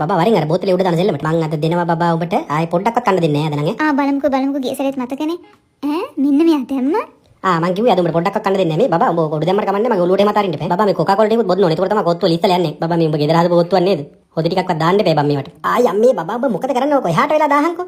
බබා වරින් අර බෝතලේ උඩ දාන සෙල්ලමට මං අද දෙනවා බබා ඔබට ආයේ පොඩ්ඩක්වත් කන්න දෙන්නේ නැහැ අද නම් බලමුකෝ ගිය සැරේත් මතකනේ ඈ මෙන්න මෙයා දැම්මා මං කිව්වේ අද උඹට පොඩ්ඩක්වත් කන්න දෙන්නේ නැහැ මේ බබා උඹ උඩ දැම්මට කමන්නේ මගේ ඔලුවට එහෙම අතාරින්න එපා බබා මේ කොකා කෝලා ටිකක් බොන්න ඕනේ ඒකට තමයි කොත්තුවල ඉස්සලා යන්නේ බබා මේ උඹ ගෙදර හදපු කොත්තුවක් නේද හොදි ටිකක්වත් දාන්න එපා බම් මේවට අම්මේ බබා ඔබ මොකද කරන්නේ ඔක එහාට වෙලා දාහන්කෝ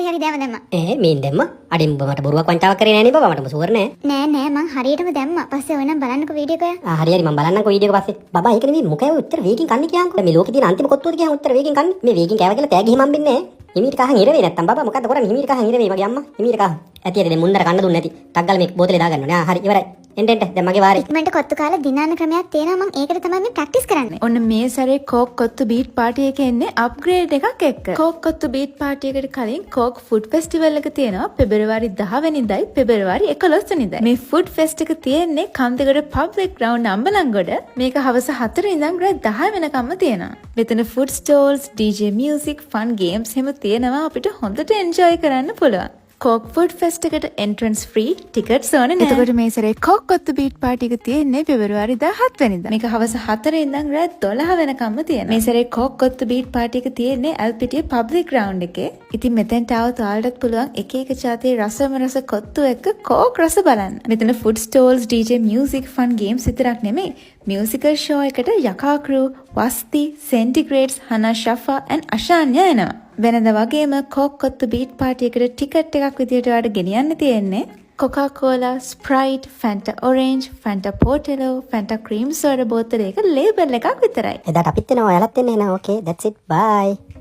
හරි දැම්මා මේන් දැම්ම අඩින් උඹ මට බොරුවක් වංචාවක් කරේ නෑනේ බබා මට උඹ සුවර් නෑ නෑ මං හරියටම දැම්මා පස්සේ ඔයනම් බලන්නකෝ වීඩියෝ එක හරි මම බලන්නම්කෝ වීඩියෝ එක පස්සේ බබා ඒක නෙමෙයි මොකද උත්තර වේගින් කන්නේ කියන්කෝ මේ ලෝකේ තියෙන අන්තිම කොත්තුවද කියන් උත්තර වේගින් කන්නේ මේ වේගින් කෑවා කියලා තෑගි හිම හම්බෙන්නේ නෑ හිමීට කහන් ඉර වෙයි නැත්තම් බබා මොකද්ද කරන්නේ හිමීට කහන් ඉර වෙයි මගේ අම්මා හිමීට කහන් ඇති ඇති දැන් මුන්දර කන්න දුන්නේ නැති ටග්ගල් මේ බෝතලේ දාගන්න ඕනේ හරි ඉවරයි එන්න දැන් මගේ වාරේ ඉක්මනට කොත්තු කාලා දිනන ක්‍රමයක් තියෙනවා මම ඒකට තමයි මේ ප්‍රැක්ටිස් කරන්නේ ඔන්න මේ සැරේ කෝක් කොත්තු බීට් පාටි එකේ එන්නේ අප්ග්‍රේඩ් එකක් එක්ක කෝක් කොත්තු බීට් පාටි එකට කලින් කෝක් ෆුඩ් ෆෙස්ටිවල් එක තියෙනවා පෙබරවාරි 10 වෙනිදායි පෙබරවාරි 11 වෙනිදායි මේ ෆුඩ් ෆෙස්ට් එක තියෙන්නේ කන්දගොඩ පබ්ලික් ග්‍රවුන්ඩ් අම්බලන්ගොඩ මේක හවස 4 ඉඳන් රාත් 10 වෙනකම්ම තියෙනවා මෙතන food stalls DJ music fun games හැම තියෙනවා අපිට හොඳට එන්ජොයි කරන්න පුළුවන් කෝක් ෆුඩ් ෆෙස්ට් එකට එන්ට්‍රන්ස් ෆ්‍රී ටිකට්ස් ඕනේ නෑ. එතකොට මේ සැරේ කෝක් කොත්තු බීට් පාටි එක තියෙන්නේ පෙබරවාරි 17 වෙනිදා. මේක හවස 4 ඉඳන් රාත් 12 වෙනකම්ම තියෙනවා. මේ සැරේ කෝක් කොත්තු බීට් පාටි එක තියෙන්නේ ඇල්පිටිය පබ්ලික් ග්‍රවුන්ඩ් එකේ. ඉතින් මෙතෙන්ට આવත් ඔයාලටත් පුළුවන් එක එක જાතියේ රස කොත්තු එක්ක කෝක් රස බලන්න. මෙතන food stalls DJ music fun games විතරක් නෙමෙයි. මියුසිකල් ෂෝ එකට යකා ක්‍රූ, වස්ති, සෙන්ටිග්‍රේඩ්ස්, හනා ෂෆා and අෂාන්‍ය එනවා. වෙනද වගේම කෝක් කොත්තු බීට් පාටි එකට ටිකට් එකක් විදියට ඔයාලට ගෙනියන්න තියෙන්නේ Coca-Cola, Sprite, Fanta Orange, Fanta Portelo, Fanta Cream soda බෝතලයක ලේබල් එකක් විතරයි. එදාට අපිත් එනවා ඔයාලත් එන්න එනවා. Okay, that's it. Bye.